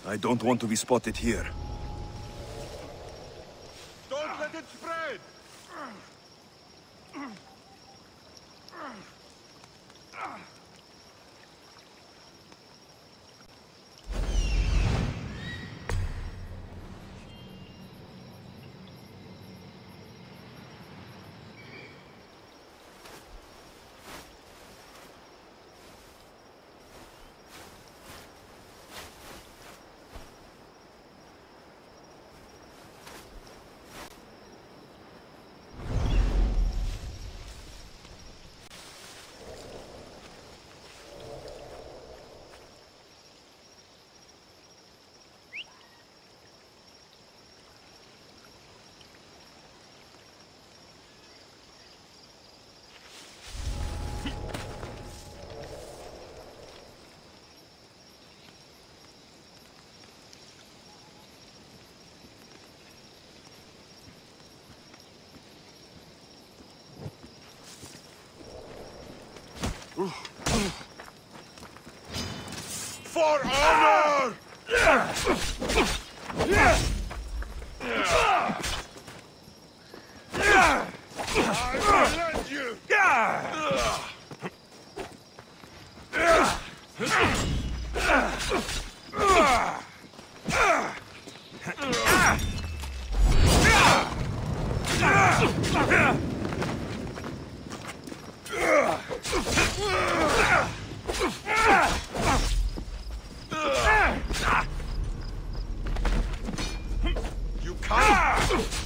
I don't want to be spotted here. Don't let it spread! For honor! I will let you! You can't!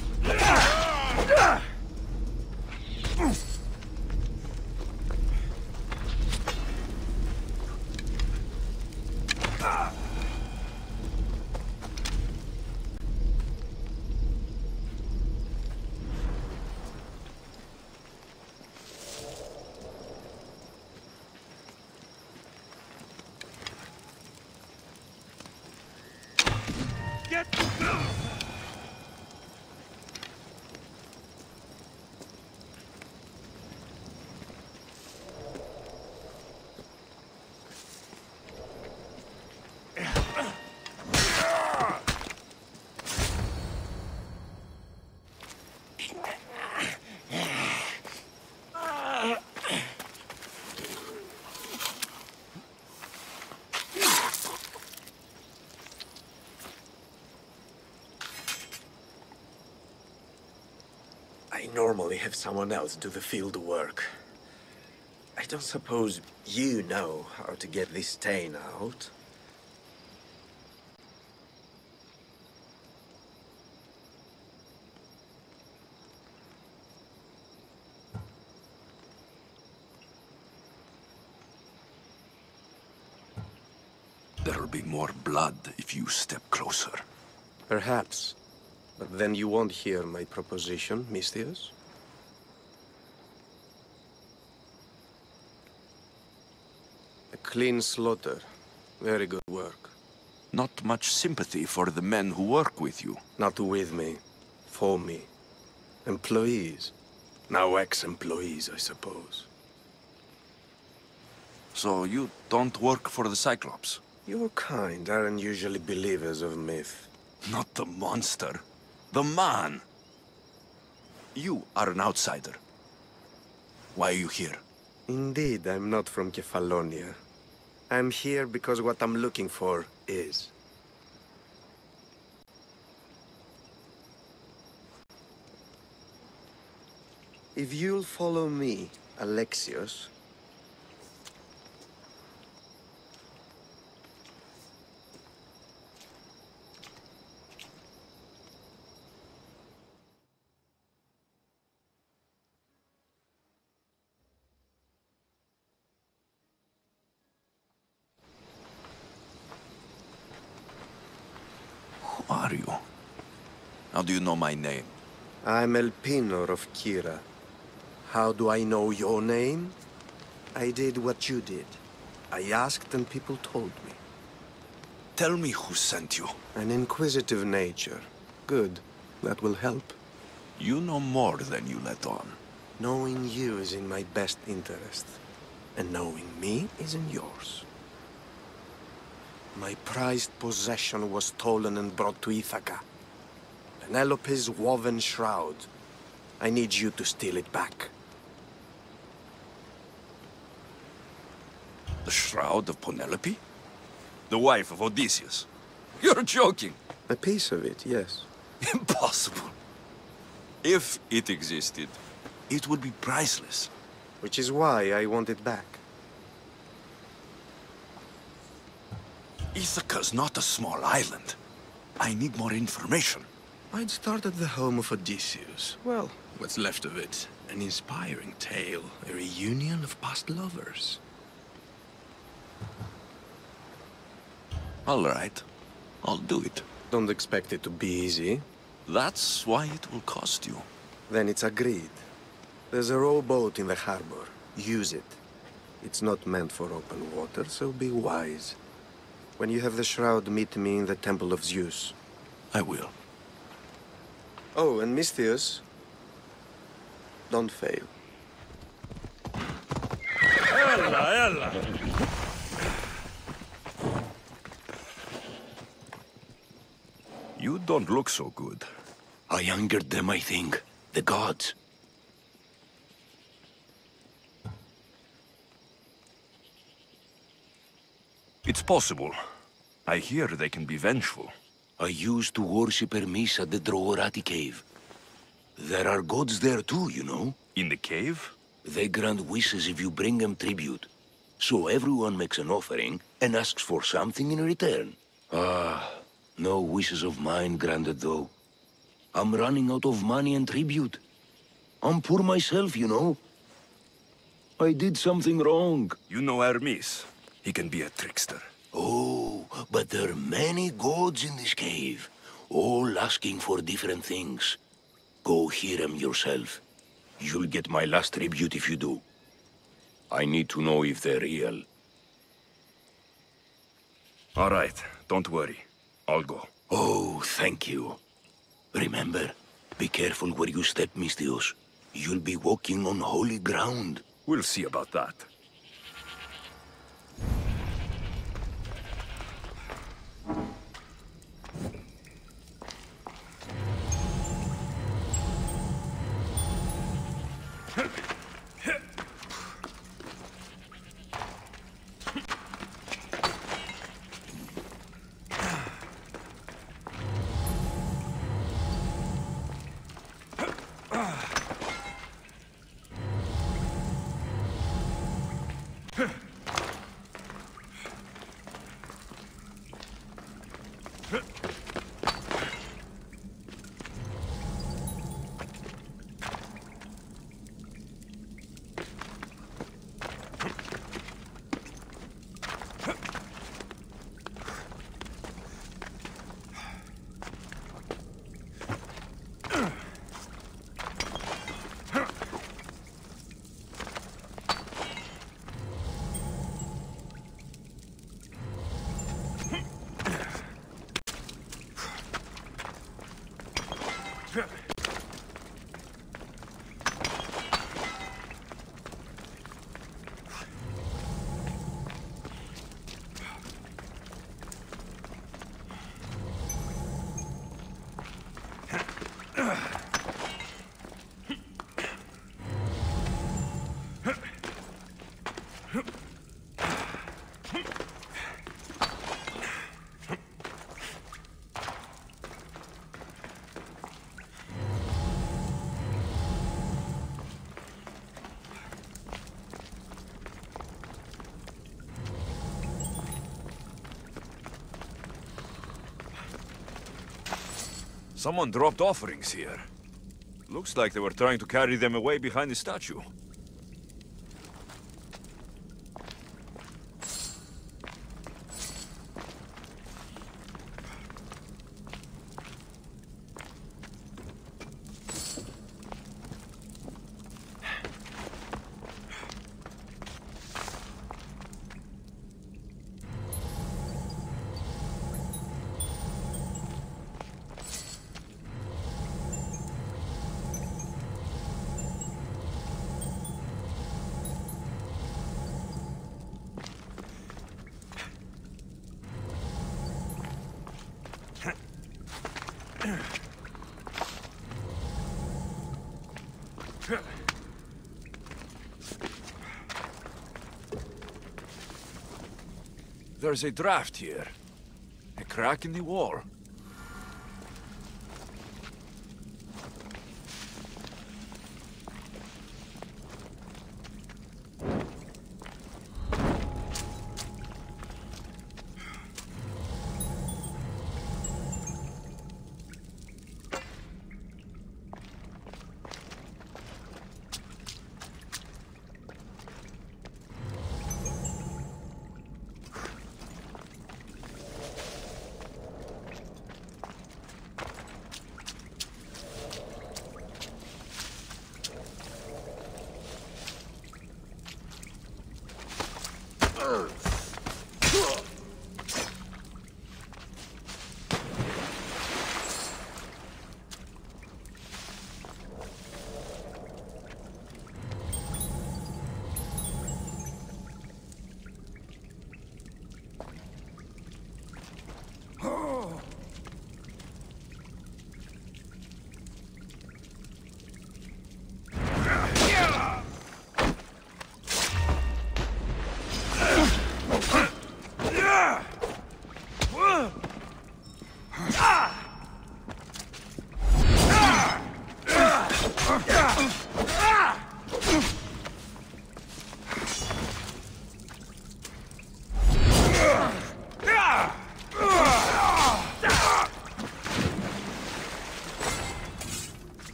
I normally have someone else do the field work. I don't suppose you know how to get this stain out. There'll be more blood if you step closer. Perhaps. But then you won't hear my proposition, Mistius. A clean slaughter. Very good work. Not much sympathy for the men who work with you. Not with me. For me. Employees. Now ex-employees, I suppose. So you don't work for the Cyclops? Your kind aren't usually believers of myth. Not the monster. The man! You are an outsider. Why are you here? Indeed, I'm not from Kefalonia. I'm here because what I'm looking for is. If you'll follow me, Alexios, Who are you? How do you know my name? I'm Elpinor of Kira. How do I know your name? I did what you did. I asked and people told me. Tell me who sent you. An inquisitive nature. Good. That will help. You know more than you let on. Knowing you is in my best interest. And knowing me is in yours. My prized possession was stolen and brought to Ithaca. Penelope's woven shroud. I need you to steal it back. The shroud of Penelope? The wife of Odysseus? You're joking! A piece of it, yes. Impossible. If it existed, it would be priceless. Which is why I want it back. Ithaca's not a small island. I need more information. I'd start at the home of Odysseus. Well, what's left of it. An inspiring tale, a reunion of past lovers. All right. I'll do it. Don't expect it to be easy. That's why it will cost you. Then it's agreed. There's a rowboat in the harbor. Use it. It's not meant for open water, so be wise. When you have the shroud, meet me in the Temple of Zeus. I will. Oh, and Misthios, don't fail. You don't look so good. I angered them, I think. The gods. It's possible. I hear they can be vengeful. I used to worship Hermes at the Droorati cave. There are gods there too, you know. In the cave? They grant wishes if you bring them tribute. So everyone makes an offering and asks for something in return. No wishes of mine granted though. I'm running out of money and tribute. I'm poor myself, you know. I did something wrong. You know Hermes. He can be a trickster. Oh, but there are many gods in this cave, all asking for different things. Go hear them yourself. You'll get my last tribute if you do. I need to know if they're real. All right, don't worry. I'll go. Oh, thank you. Remember, be careful where you step, Misthios. You'll be walking on holy ground. We'll see about that. Someone dropped offerings here. Looks like they were trying to carry them away behind the statue. There's a draft here. A crack in the wall.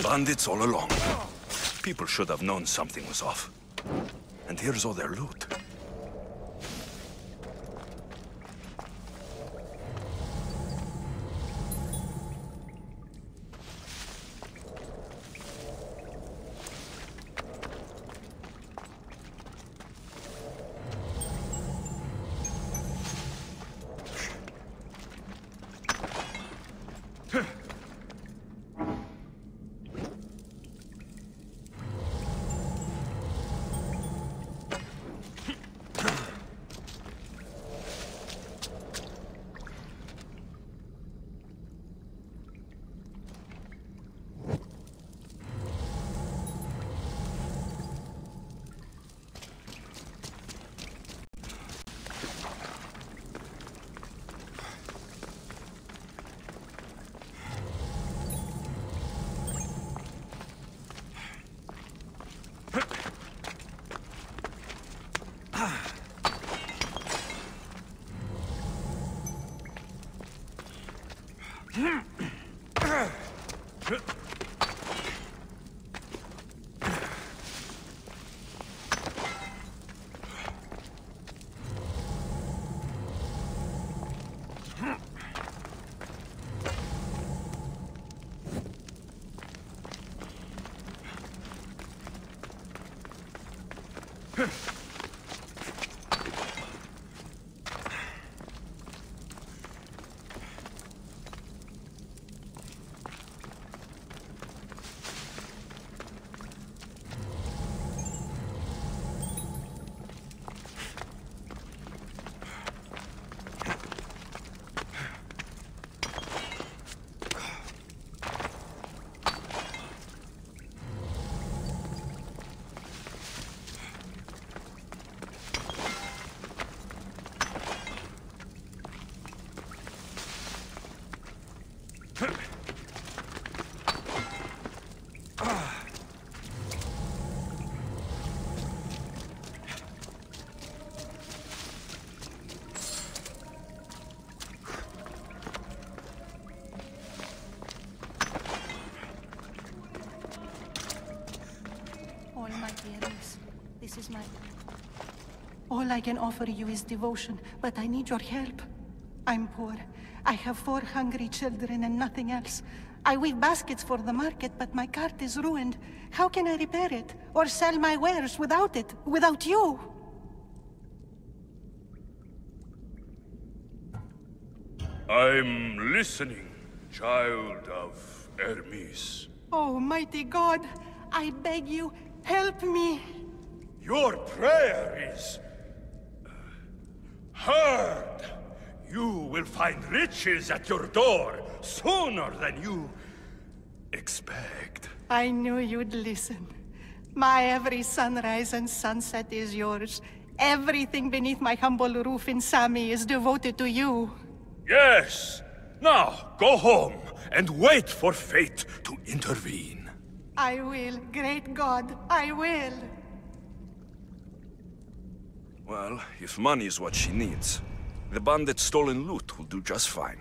Bandits all along. People should have known something was off. And here's all their loot. All I can offer you is devotion, but I need your help. I'm poor. I have 4 hungry children and nothing else. I weave baskets for the market, but my cart is ruined. How can I repair it? Or sell my wares without it? Without you? I'm listening, child of Hermes. Oh, mighty God, I beg you, help me. Your prayer is heard. You will find riches at your door sooner than you expect. I knew you'd listen. My every sunrise and sunset is yours. Everything beneath my humble roof in Sami is devoted to you. Yes. Now, go home and wait for fate to intervene. I will, great God, I will. Well, if money is what she needs, the bandit's stolen loot will do just fine.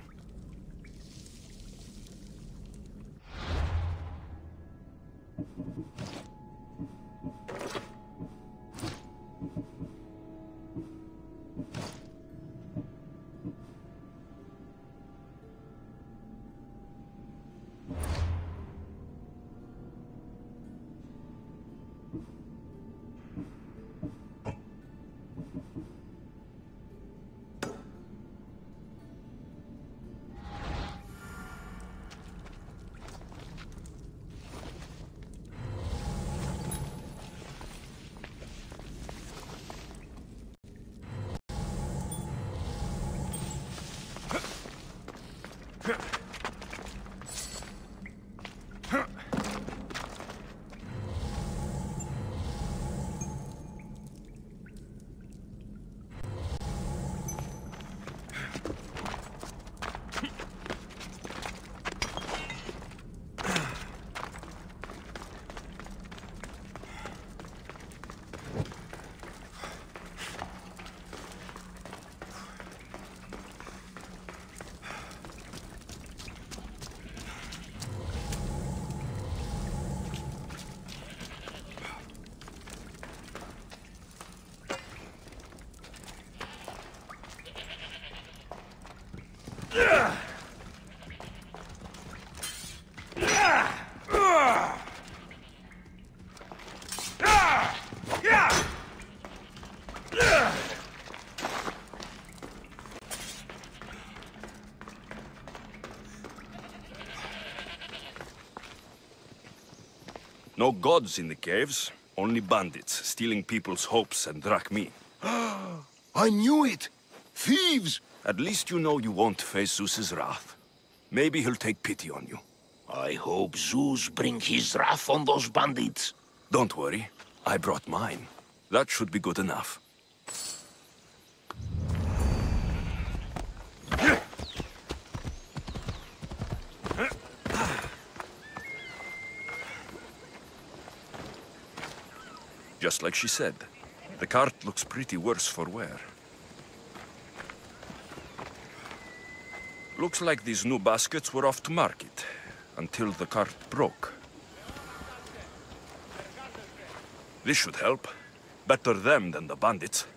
No gods in the caves, only bandits stealing people's hopes and drachmi. I knew it! Thieves! At least you know you won't face Zeus's wrath. Maybe he'll take pity on you. I hope Zeus brings his wrath on those bandits. Don't worry, I brought mine. That should be good enough. Just like she said, the cart looks pretty worse for wear. Looks like these new baskets were off to market, until the cart broke. This should help. Better them than the bandits.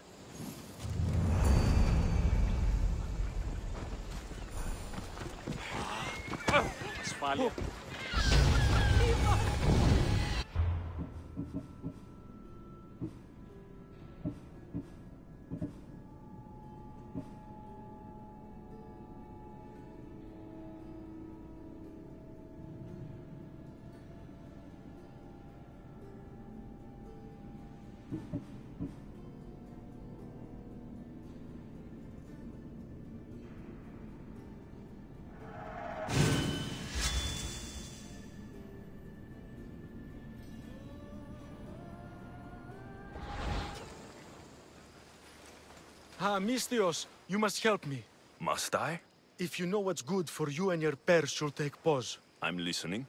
Ah, Mistios, you must help me. Must I? If you know what's good for you and your pairs, you'll take pause. I'm listening.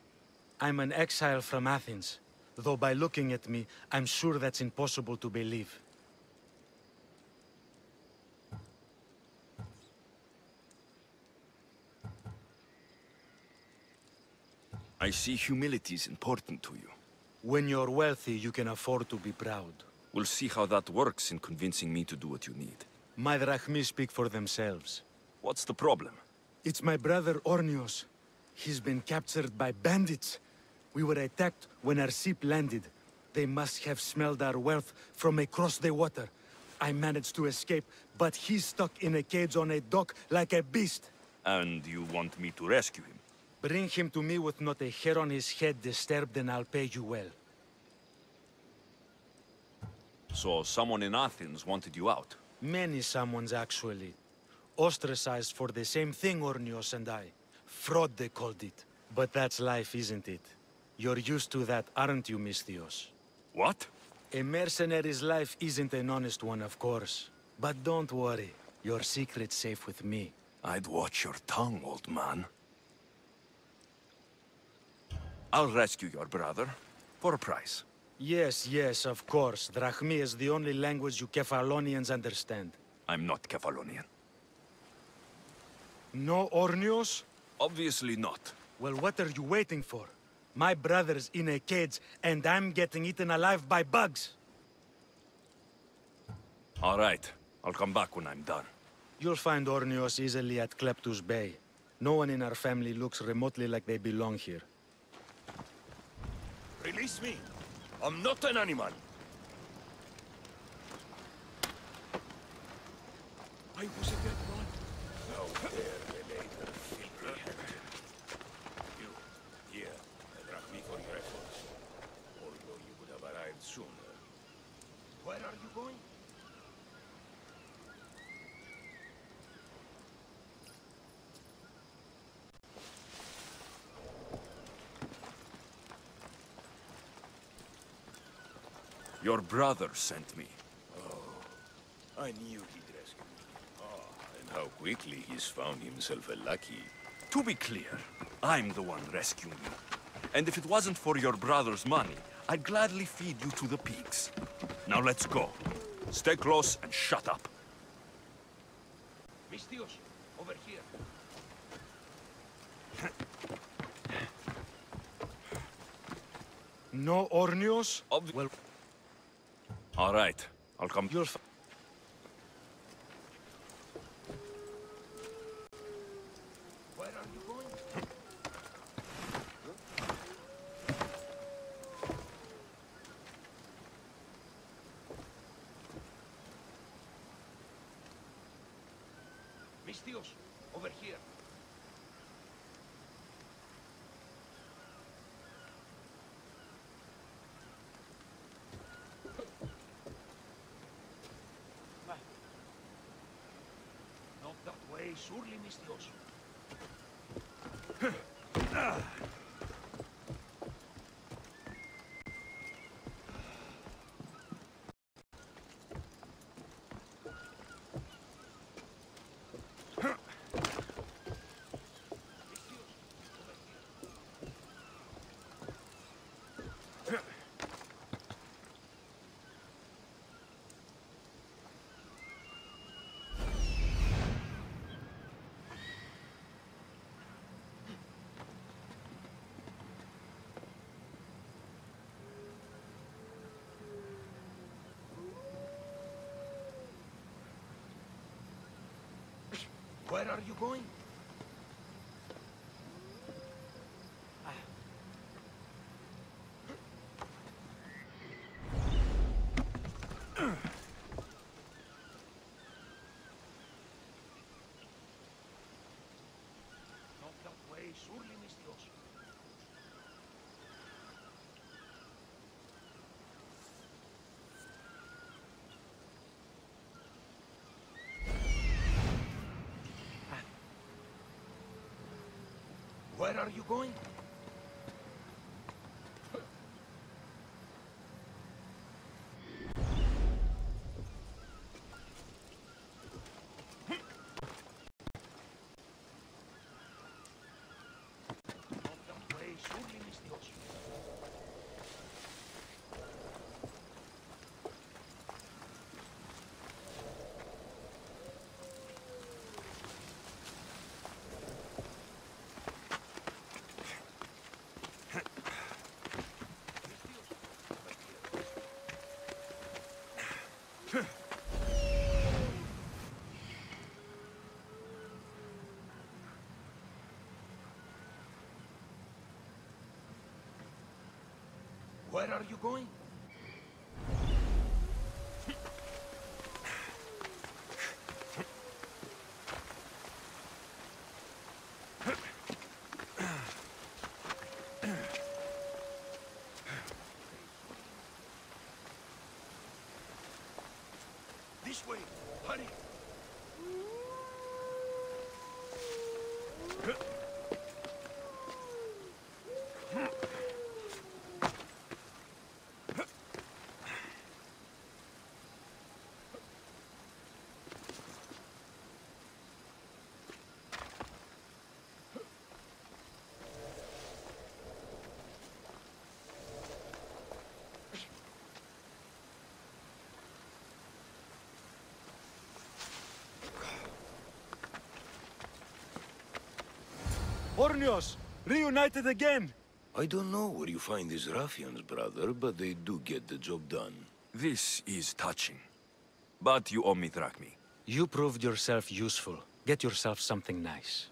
I'm an exile from Athens. Though by looking at me, I'm sure that's impossible to believe. I see humility is important to you. When you're wealthy, you can afford to be proud. We'll see how that works in convincing me to do what you need. My drachmi speak for themselves. What's the problem? It's my brother Ornios. He's been captured by bandits. We were attacked when our ship landed. They must have smelled our wealth from across the water. I managed to escape, but he's stuck in a cage on a dock like a beast. And you want me to rescue him? Bring him to me with not a hair on his head disturbed, and I'll pay you well. So someone in Athens wanted you out? Many someones, actually. Ostracized for the same thing, Ornios and I. Fraud, they called it. But that's life, isn't it? You're used to that, aren't you, Mistios? What? A mercenary's life isn't an honest one, of course. But don't worry. Your secret's safe with me. I'd watch your tongue, old man. I'll rescue your brother. For a price. Yes, yes, of course. Drachmi is the only language you Kefalonians understand. I'm not Kefalonian. No Ornios? Obviously not. Well, what are you waiting for? My brother's in a cage, and I'm getting eaten alive by bugs. All right. I'll come back when I'm done. You'll find Ornios easily at Kleptus Bay. No one in our family looks remotely like they belong here. Release me! I'm not an animal! I was a dead man. How dare the later filthy hand. You, here, drag me for your efforts. Although you would have arrived sooner. Where are you going? Your brother sent me. I knew he'd rescue me. And how quickly he's found himself a lucky. To be clear, I'm the one rescuing you. And if it wasn't for your brother's money, I'd gladly feed you to the pigs. Now let's go. Stay close and shut up. Mistios, over here. No Ornios? Well... All right. I'll come... You'll Where are you going? Mistios, over here. Not that way, surely, Mistios. Where are you going? Not that way, surely, Mistios. Where are you going? Where are you going? This way, hurry! Ornios! Reunited again! I don't know where you find these ruffians, brother, but they do get the job done. This is touching. But you owe me drachmi. You proved yourself useful. Get yourself something nice.